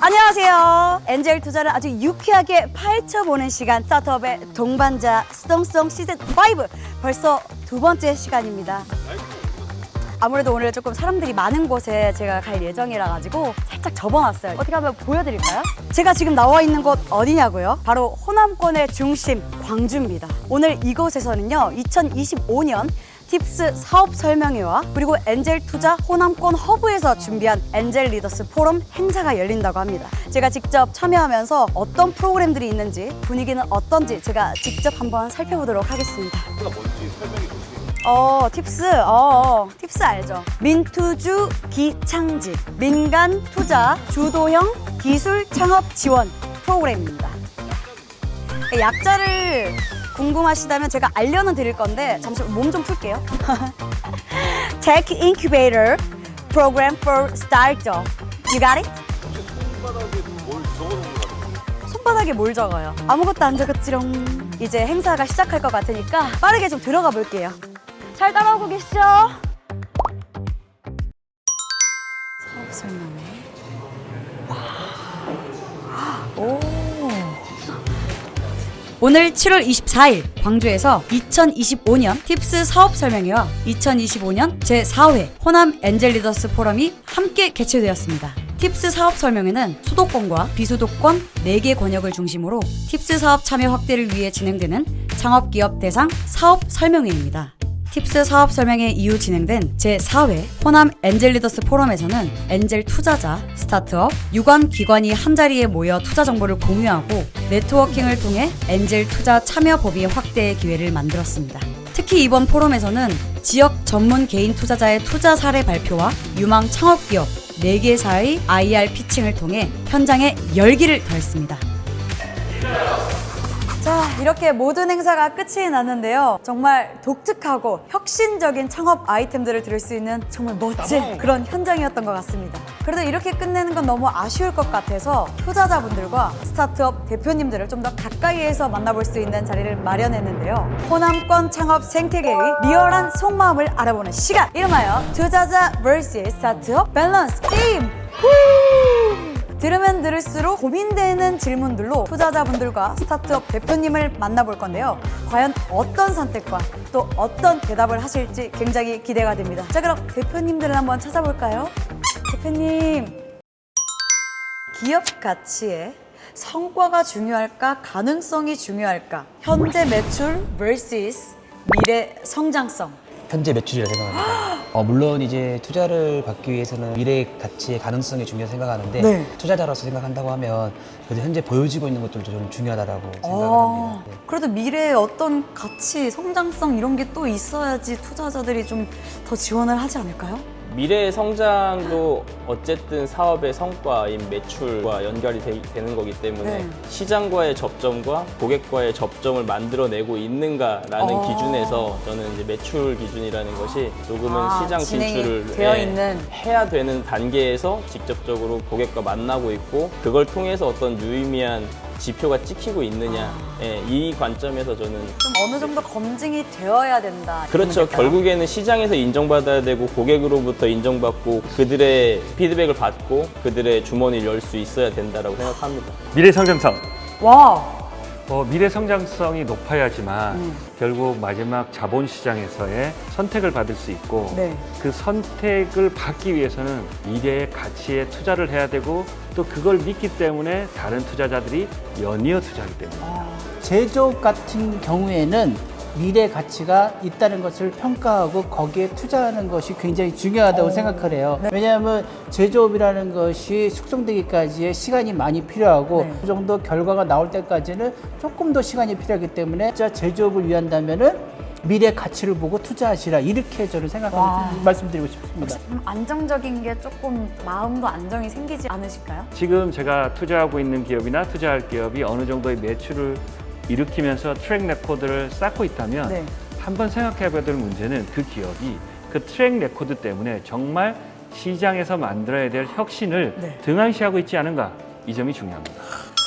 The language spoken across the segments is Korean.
안녕하세요. 엔젤 투자를 아주 유쾌하게 파헤쳐보는 시간, 스타트업의 동반자 수동성 시즌5 벌써 두 번째 시간입니다. 아무래도 오늘 조금 사람들이 많은 곳에 제가 갈 예정이라 가지고 살짝 접어놨어요. 어떻게 한번 보여드릴까요? 제가 지금 나와 있는 곳 어디냐고요? 바로 호남권의 중심 광주입니다. 오늘 이곳에서는요 2025년 팁스 사업 설명회와 그리고 엔젤 투자 호남권 허브에서 준비한 엔젤 리더스 포럼 행사가 열린다고 합니다. 제가 직접 참여하면서 어떤 프로그램들이 있는지 분위기는 어떤지 제가 직접 한번 살펴보도록 하겠습니다. 뭔지 설명해 주세요. 팁스 알죠? 민투주 기창직, 민간 투자 주도형 기술 창업 지원 프로그램입니다. 약자를 궁금하시다면 제가 알려는 드릴 건데 잠시만 몸 좀 풀게요. Tech Incubator Program for Startup. You got it? 손바닥에 뭘 적어놓은 것 같아요. 손바닥에 뭘 적어요? 아무것도 안 적었지롱. 이제 행사가 시작할 것 같으니까 빠르게 좀 들어가 볼게요. 잘 따라오고 계시죠? 사업 설명회. 오. 오늘 7월 24일 광주에서 2025년 팁스 사업 설명회와 2025년 제4회 호남 엔젤 리더스 포럼이 함께 개최되었습니다. 팁스 사업 설명회는 수도권과 비수도권 4개 권역을 중심으로 팁스 사업 참여 확대를 위해 진행되는 창업기업 대상 사업 설명회입니다. 팁스 사업 설명회 이후 진행된 제4회 호남 엔젤 리더스 포럼에서는 엔젤 투자자, 스타트업, 유관 기관이 한자리에 모여 투자 정보를 공유하고 네트워킹을 통해 엔젤 투자 참여 범위 확대의 기회를 만들었습니다. 특히 이번 포럼에서는 지역 전문 개인 투자자의 투자 사례 발표와 유망 창업기업 4개사의 IR 피칭을 통해 현장에 열기를 더했습니다. 자, 이렇게 모든 행사가 끝이 났는데요. 정말 독특하고 혁신적인 창업 아이템들을 들을 수 있는 정말 멋진 그런 현장이었던 것 같습니다. 그래도 이렇게 끝내는 건 너무 아쉬울 것 같아서 투자자분들과 스타트업 대표님들을 좀 더 가까이에서 만나볼 수 있는 자리를 마련했는데요. 호남권 창업 생태계의 리얼한 속마음을 알아보는 시간! 이름하여 투자자 vs 스타트업 밸런스 게임! 들으면 들을수록 고민되는 질문들로 투자자분들과 스타트업 대표님을 만나볼 건데요. 과연 어떤 선택과 또 어떤 대답을 하실지 굉장히 기대가 됩니다. 자, 그럼 대표님들을 한번 찾아볼까요? 대표님, 기업 가치에 성과가 중요할까? 가능성이 중요할까? 현재 매출 vs 미래 성장성. 현재 매출이라 생각합니다. 물론 이제 투자를 받기 위해서는 미래 가치의 가능성이 중요하다고 생각하는데 네. 투자자로서 생각한다고 하면 그래도 현재 보여지고 있는 것들도 좀 중요하다고 생각을 합니다. 네. 그래도 미래에 어떤 가치, 성장성 이런 게 또 있어야지 투자자들이 좀 더 지원을 하지 않을까요? 미래의 성장도 어쨌든 사업의 성과인 매출과 연결이 되는 거기 때문에 네. 시장과의 접점과 고객과의 접점을 만들어내고 있는가라는 기준에서 저는 이제 매출 기준이라는 것이 조금은 시장 진행이 진출을 되어 있는. 해야 되는 단계에서 직접적으로 고객과 만나고 있고 그걸 통해서 어떤 유의미한 지표가 찍히고 있느냐 이 관점에서 저는 좀 어느 정도 검증이 되어야 된다. 그렇죠. 이런 걸까요? 결국에는 시장에서 인정받아야 되고 고객으로부터 인정받고 그들의 피드백을 받고 그들의 주머니를 열 수 있어야 된다고 생각합니다. 미래 성장성. 와, 미래 성장성이 높아야지만 결국 마지막 자본시장에서의 선택을 받을 수 있고 네. 그 선택을 받기 위해서는 미래의 가치에 투자를 해야 되고 또 그걸 믿기 때문에 다른 투자자들이 연이어 투자하기 때문입니다. 제조업 같은 경우에는 미래 가치가 있다는 것을 평가하고 거기에 투자하는 것이 굉장히 중요하다고 생각을 해요. 왜냐하면 제조업이라는 것이 숙성되기까지의 시간이 많이 필요하고 그 정도 결과가 나올 때까지는 조금 더 시간이 필요하기 때문에 진짜 제조업을 위한다면은 미래 가치를 보고 투자하시라 이렇게 저는 생각하고 말씀드리고 싶습니다. 안정적인 게 조금 마음도 안정이 생기지 않으실까요? 지금 제가 투자하고 있는 기업이나 투자할 기업이 어느 정도의 매출을 일으키면서 트랙 레코드를 쌓고 있다면 네. 한번 생각해 봐야 될 문제는 그 기업이 그 트랙 레코드 때문에 정말 시장에서 만들어야 될 혁신을 등한시하고 있지 않은가, 이 점이 중요합니다.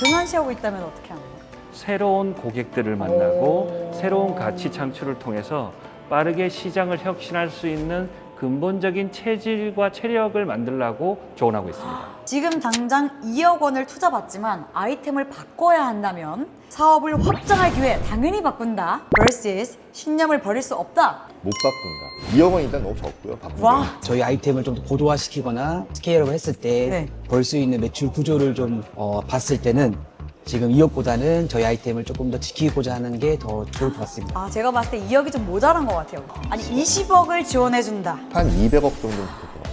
등한시하고 있다면 어떻게 하나요? 새로운 고객들을 만나고 새로운 가치 창출을 통해서 빠르게 시장을 혁신할 수 있는 근본적인 체질과 체력을 만들라고 조언하고 있습니다. 지금 당장 2억 원을 투자받지만 아이템을 바꿔야 한다면 사업을 확장할 기회 당연히 바꾼다 vs 신념을 버릴 수 없다. 못 바꾼다. 2억 원 일단 너무 적고요. 바꾸면. 와. 저희 아이템을 좀 더 고도화시키거나 스케일업을 했을 때 벌 수 네. 있는 매출 구조를 좀 봤을 때는 지금 2억보다는 저희 아이템을 조금 더 지키고자 하는 게 더 좋을 것 같습니다. 아, 제가 봤을 때 2억이 좀 모자란 것 같아요. 아니 20억을 지원해준다. 한 200억 정도 될것 같아요.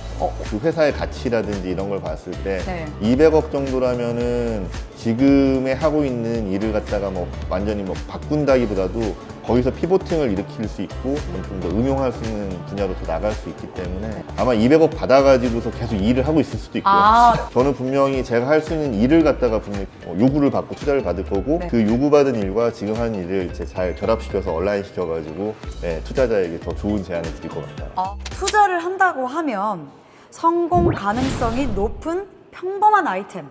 그 회사의 가치라든지 이런 걸 봤을 때 네. 200억 정도라면은 지금에 하고 있는 일을 갖다가 뭐 완전히 뭐 바꾼다기보다도 거기서 피보팅을 일으킬 수 있고 좀 더 응용할 수 있는 분야로 더 나갈 수 있기 때문에 아마 200억 받아가지고서 계속 일을 하고 있을 수도 있고요. 아. 저는 분명히 제가 할 수 있는 일을 갖다가 분명히 요구를 받고 투자를 받을 거고 네. 그 요구받은 일과 지금 하는 일을 이제 잘 결합시켜서 온라인 시켜가지고 투자자에게 더 좋은 제안을 드릴 것 같아요. 투자를 한다고 하면 성공 가능성이 높은 평범한 아이템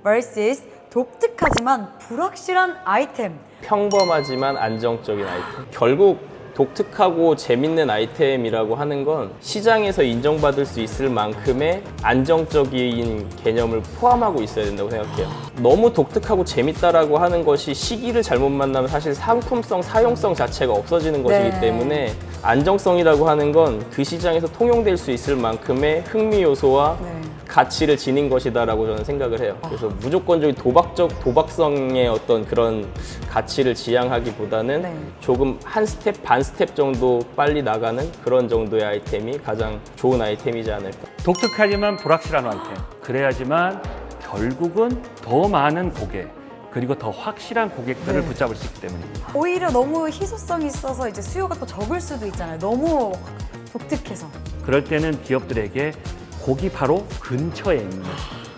vs 독특하지만 불확실한 아이템. 평범하지만 안정적인 아이템. 결국 독특하고 재밌는 아이템이라고 하는 건 시장에서 인정받을 수 있을 만큼의 안정적인 개념을 포함하고 있어야 된다고 생각해요. 너무 독특하고 재밌다라고 하는 것이 시기를 잘못 만나면 사실 상품성, 사용성 자체가 없어지는 것이기 네. 때문에 안정성이라고 하는 건 그 시장에서 통용될 수 있을 만큼의 흥미 요소와 네. 가치를 지닌 것이다라고 저는 생각을 해요. 그래서 무조건적인 도박성의 어떤 그런 가치를 지향하기보다는 네. 조금 한 스텝, 반 스텝 정도 빨리 나가는 그런 정도의 아이템이 가장 좋은 아이템이지 않을까. 독특하지만 불확실한 아이템. 그래야지만 결국은 더 많은 고객 그리고 더 확실한 고객들을 네. 붙잡을 수 있기 때문입니다. 오히려 너무 희소성이 있어서 이제 수요가 또 적을 수도 있잖아요. 너무 독특해서. 그럴 때는 기업들에게 거기 바로 근처에 있는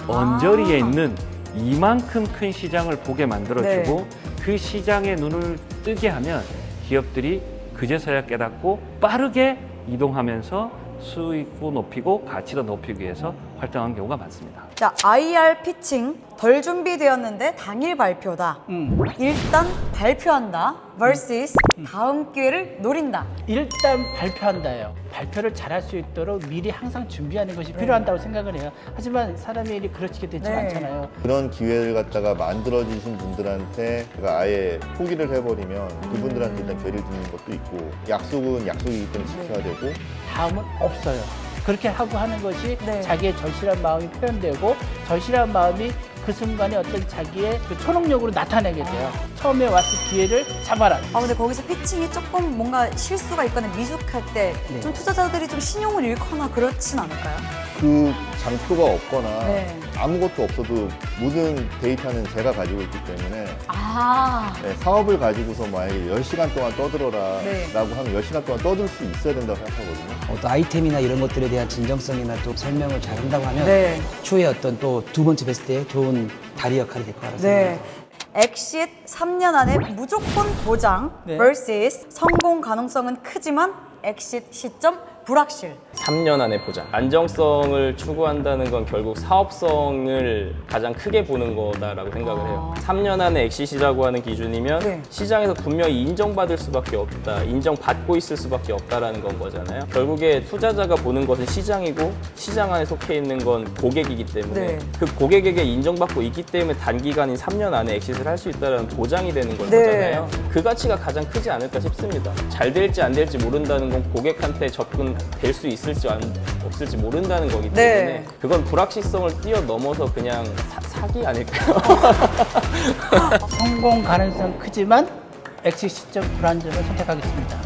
언저리에 있는 이만큼 큰 시장을 보게 만들어주고 그 시장에 눈을 뜨게 하면 기업들이 그제서야 깨닫고 빠르게 이동하면서 수익도 높이고 가치도 높이기 위해서 활동하는 경우가 많습니다. 자, IR 피칭 덜 준비되었는데 당일 발표다. 일단 발표한다 vs 다음 기회를 노린다. 일단 발표한다예요. 발표를 잘할 수 있도록 미리 항상 준비하는 것이 필요한다고 생각을 해요. 하지만 사람의 일이 그렇게 되지 네. 않잖아요. 그런 기회를 갖다가 만들어주신 분들한테 제가 아예 포기를 해버리면 그분들한테 일단 죄를 짓는 것도 있고 약속은 약속이기 때문에 지켜야 되고 다음은 없어요. 그렇게 하고 하는 것이 네. 자기의 절실한 마음이 표현되고 절실한 마음이 그 순간에 어떤 자기의 그 초능력으로 나타내게 돼요. 처음에 왔을 기회를 잡아라. 아, 근데 거기서 피칭이 조금 뭔가 실수가 있거나 미숙할 때 좀 투자자들이 좀 신용을 잃거나 그렇진 않을까요? 그 장표가 없거나 네. 아무것도 없어도 모든 데이터는 제가 가지고 있기 때문에 아, 사업을 가지고서 만약에 10시간 동안 떠들어라 네. 라고 하면 10시간 동안 떠들 수 있어야 된다고 생각하거든요. 어떤 아이템이나 이런 것들에 대한 진정성이나 또 설명을 잘 한다고 하면 네. 추후에 어떤 또 두 번째 뵀을 때 좋은 다리 역할이 될 거라고 생각합니다. 네. 엑싯 3년 안에 무조건 보장 네. vs 성공 가능성은 크지만 엑싯 시점 불확실. 3년 안에 보장. 안정성을 추구한다는 건 결국 사업성을 가장 크게 보는 거다라고 생각을 해요. 3년 안에 엑시시라고 하는 기준이면 네. 시장에서 분명히 인정받을 수밖에 없다. 인정받고 있을 수밖에 없다라는 건 거잖아요. 결국에 투자자가 보는 것은 시장이고 시장 안에 속해 있는 건 고객이기 때문에 네. 그 고객에게 인정받고 있기 때문에 단기간인 3년 안에 엑시트를 할 수 있다는 보장이 되는 걸 네. 거잖아요. 그 가치가 가장 크지 않을까 싶습니다. 잘 될지 안 될지 모른다는 건 고객한테 접근될 수 있을지 없을지 모른다는 거기 때문에 네. 그건 불확실성을 뛰어넘어서 그냥 사기 아닐까요? 성공 가능성 크지만 엑시 시점 불안정을 선택하겠습니다.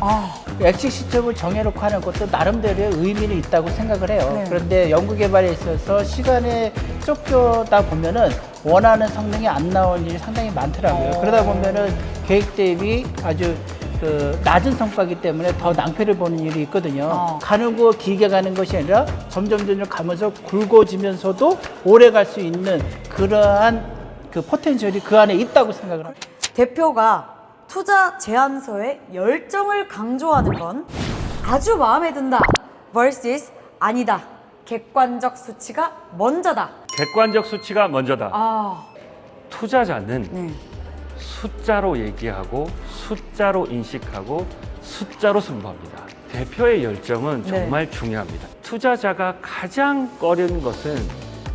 엑시 시점을 정해놓고 하는 것도 나름대로의 의미는 있다고 생각을 해요. 네. 그런데 연구 개발에 있어서 시간에 쫓겨다 보면은 원하는 성능이 안 나오는 일이 상당히 많더라고요. 그러다 보면은 계획 대비 아주 그 낮은 성과이기 때문에 더 낭패를 보는 일이 있거든요. 가는 거 길게 가는 것이 아니라 점점 가면서 굵어지면서도 오래 갈 수 있는 그러한 그 포텐셜이 그 안에 있다고 생각을 합니다. 대표가 투자 제안서에 열정을 강조하는 건 아주 마음에 든다 vs 아니다. 객관적 수치가 먼저다. 객관적 수치가 먼저다. 아, 투자자는 네. 숫자로 얘기하고 숫자로 인식하고 숫자로 승부합니다. 대표의 열정은 네. 정말 중요합니다. 투자자가 가장 꺼리는 것은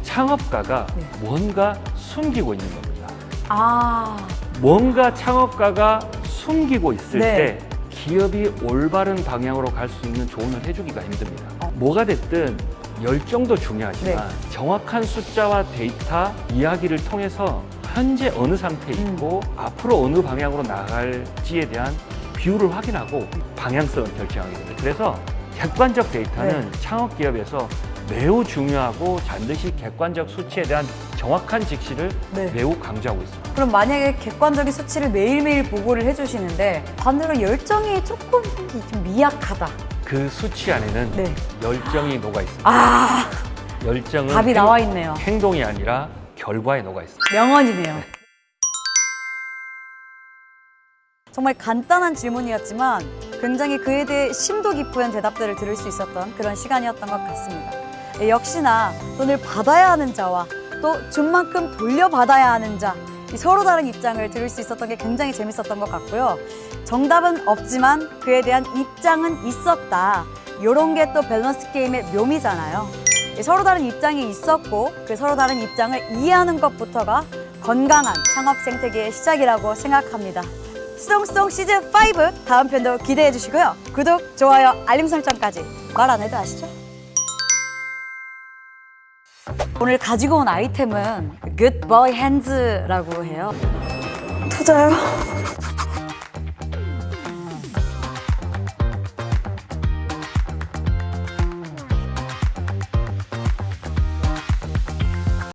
창업가가 네. 뭔가 숨기고 있는 겁니다. 아, 뭔가 창업가가 숨기고 있을 네. 때 기업이 올바른 방향으로 갈 수 있는 조언을 해주기가 힘듭니다. 뭐가 됐든 열정도 중요하지만 정확한 숫자와 데이터, 이야기를 통해서 현재 어느 상태에 있고 앞으로 어느 방향으로 나갈지에 대한 비율을 확인하고 방향성을 결정하게 됩니다. 그래서 객관적 데이터는 창업 기업에서 매우 중요하고 반드시 객관적 수치에 대한 정확한 직시를 네. 매우 강조하고 있습니다. 그럼 만약에 객관적인 수치를 매일매일 보고를 해주시는데 반대로 열정이 조금 좀 미약하다. 그 수치 안에는 네. 열정이 녹아 있습니다. 아, 열정은 답이 나와 있네요. 행동이 아니라 결과에 녹아 있습니다. 명언이네요. 정말 간단한 질문이었지만 굉장히 그에 대해 심도 깊은 대답들을 들을 수 있었던 그런 시간이었던 것 같습니다. 역시나 돈을 받아야 하는 자와 또 준 만큼 돌려받아야 하는 자, 이 서로 다른 입장을 들을 수 있었던 게 굉장히 재밌었던 것 같고요. 정답은 없지만 그에 대한 입장은 있었다. 이런 게 또 밸런스 게임의 묘미잖아요. 서로 다른 입장이 있었고 그 서로 다른 입장을 이해하는 것부터가 건강한 창업 생태계의 시작이라고 생각합니다. 수동수동 시즌5 다음 편도 기대해 주시고요. 구독, 좋아요, 알림 설정까지 말 안 해도 아시죠? 오늘 가지고 온 아이템은 Good Boy Hands라고 해요. 투자요?